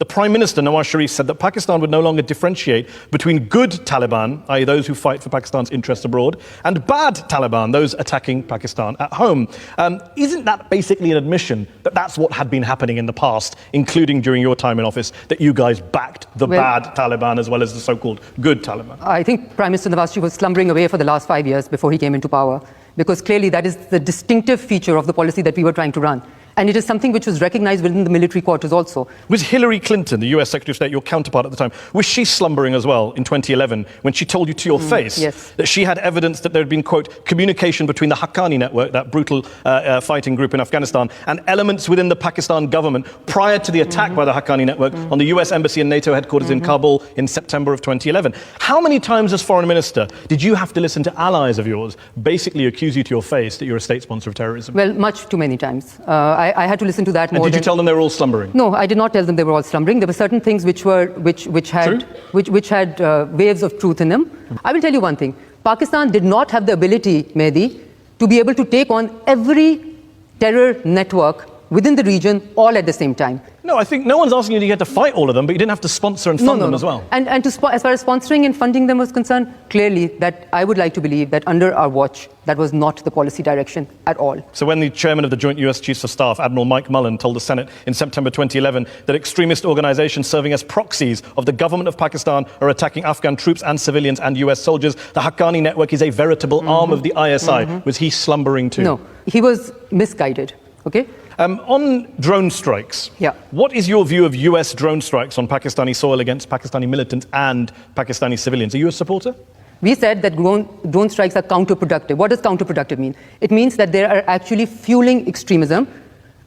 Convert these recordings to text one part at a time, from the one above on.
the Prime Minister, Nawaz Sharif, said that Pakistan would no longer differentiate between good Taliban, i.e. those who fight for Pakistan's interests abroad, and bad Taliban, those attacking Pakistan at home. Isn't that basically an admission that that's what had been happening in the past, including during your time in office, that you guys backed the bad Taliban as well as the so-called good Taliban? I think Prime Minister Nawaz Sharif was slumbering away for the last 5 years before he came into power, because clearly that is the distinctive feature of the policy that we were trying to run. And it is something which was recognized within the military quarters also. Was Hillary Clinton, the US Secretary of State, your counterpart at the time, was she slumbering as well in 2011 when she told you to your face that she had evidence that there had been, quote, communication between the Haqqani network, that brutal fighting group in Afghanistan, and elements within the Pakistan government prior to the attack by the Haqqani network on the US Embassy and NATO headquarters in Kabul in September of 2011? How many times as Foreign Minister did you have to listen to allies of yours basically accuse you to your face that you're a state sponsor of terrorism? Well, much too many times. I had to listen to that more. And did you tell them they were all slumbering? No, I did not tell them they were all slumbering. There were certain things which had waves of truth in them. I will tell you one thing. Pakistan did not have the ability, Mehdi, to be able to take on every terror network within the region all at the same time. No, I think no one's asking you to get to fight all of them, but you didn't have to sponsor and fund them as well. And as far as sponsoring and funding them was concerned, clearly that I would like to believe that under our watch, that was not the policy direction at all. So when the chairman of the Joint US Chiefs of Staff, Admiral Mike Mullen, told the Senate in September 2011 that extremist organizations serving as proxies of the government of Pakistan are attacking Afghan troops and civilians and US soldiers, the Haqqani network is a veritable arm of the ISI. Was he slumbering too? No, he was misguided, okay? On drone strikes, what is your view of US drone strikes on Pakistani soil against Pakistani militants and Pakistani civilians? Are you a supporter? We said that drone strikes are counterproductive. What does counterproductive mean? It means that they are actually fueling extremism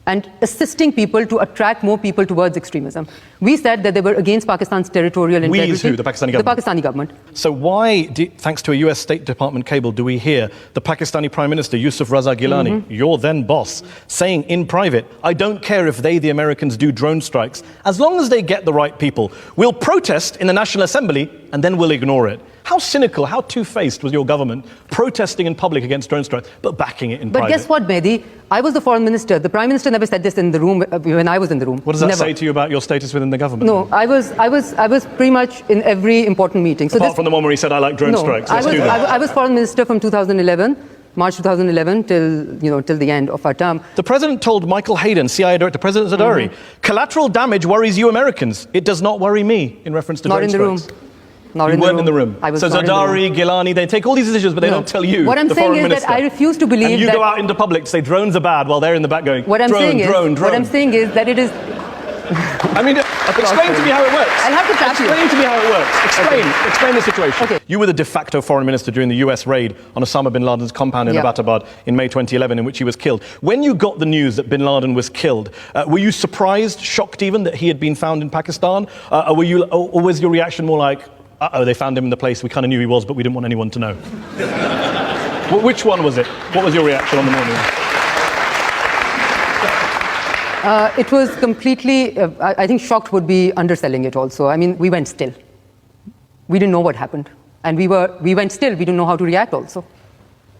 and assisting people to attract more people towards extremism. We said that they were against Pakistan's territorial integrity. We is who? The Pakistani government? The Pakistani government. So why, thanks to a US State Department cable, do we hear the Pakistani Prime Minister, Yusuf Raza Gilani, your then boss, saying in private, I don't care if they, the Americans, do drone strikes, as long as they get the right people. We'll protest in the National Assembly and then we'll ignore it. How cynical, how two-faced was your government protesting in public against drone strikes, but backing it in private? But guess what, Mehdi? I was the foreign minister. The Prime Minister never said this in the room when I was in the room. What does that say to you about your status within the government? No, I was pretty much in every important meeting. So apart from the one where he said, I like drone strikes. I was foreign minister from 2011. March 2011 till the end of our term. The president told Michael Hayden, CIA director, President Zardari, collateral damage worries you Americans. It does not worry me, in reference to drone strikes. Not in the room. You weren't in the room. So Zardari, Gilani, they take all these decisions, but they don't tell you, what I'm saying is that I refuse to believe and you go out into public to say drones are bad while they're in the back going, what I'm saying is that it is... I mean, explain to me how it works. I'll have to tap you. Explain to me how it works. Explain the situation. Okay. You were the de facto foreign minister during the US raid on Osama bin Laden's compound in Abbottabad in May 2011, in which he was killed. When you got the news that bin Laden was killed, were you surprised, shocked even, that he had been found in Pakistan? Or was your reaction more like, uh-oh, they found him in the place we kind of knew he was, but we didn't want anyone to know? Which one was it? What was your reaction on the morning? It was completely, I think shocked would be underselling it also. I mean, we went still. We didn't know what happened. And we went still. We didn't know how to react also.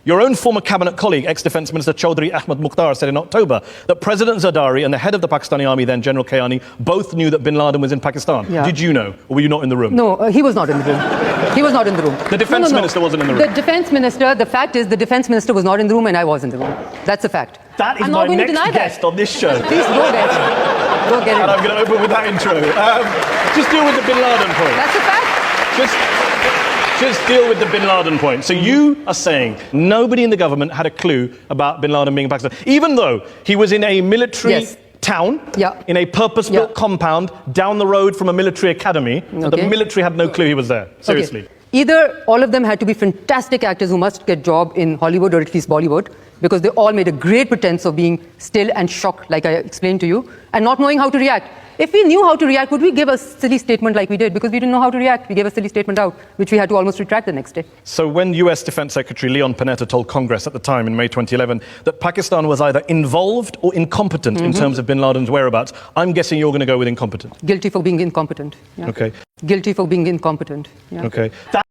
Your own former cabinet colleague, ex-defense minister Chaudhry Ahmad Mukhtar, said in October that President Zardari and the head of the Pakistani army then, General Kayani, both knew that bin Laden was in Pakistan. Did you know, or were you not in the room? No, he was not in the room. He was not in the room. The defense minister wasn't in the room. The defense minister, the fact is the defense minister was not in the room and I was in the room. That's a fact. That is my next guest on this show. Please go get it. Go get it. And I'm going to open with that intro. Just deal with the bin Laden point. That's a fact. Just deal with the bin Laden point. So you are saying nobody in the government had a clue about bin Laden being in Pakistan, even though he was in a military town, in a purpose-built compound down the road from a military academy, and the military had no clue he was there. Seriously. Either all of them had to be fantastic actors who must get a job in Hollywood or at least Bollywood, because they all made a great pretense of being still and shocked, like I explained to you, and not knowing how to react. If we knew how to react, would we give a silly statement like we did? Because we didn't know how to react. We gave a silly statement out, which we had to almost retract the next day. So when US Defense Secretary Leon Panetta told Congress at the time in May 2011 that Pakistan was either involved or incompetent in terms of bin Laden's whereabouts, I'm guessing you're going to go with incompetent. Guilty for being incompetent. Okay. Guilty for being incompetent. Okay.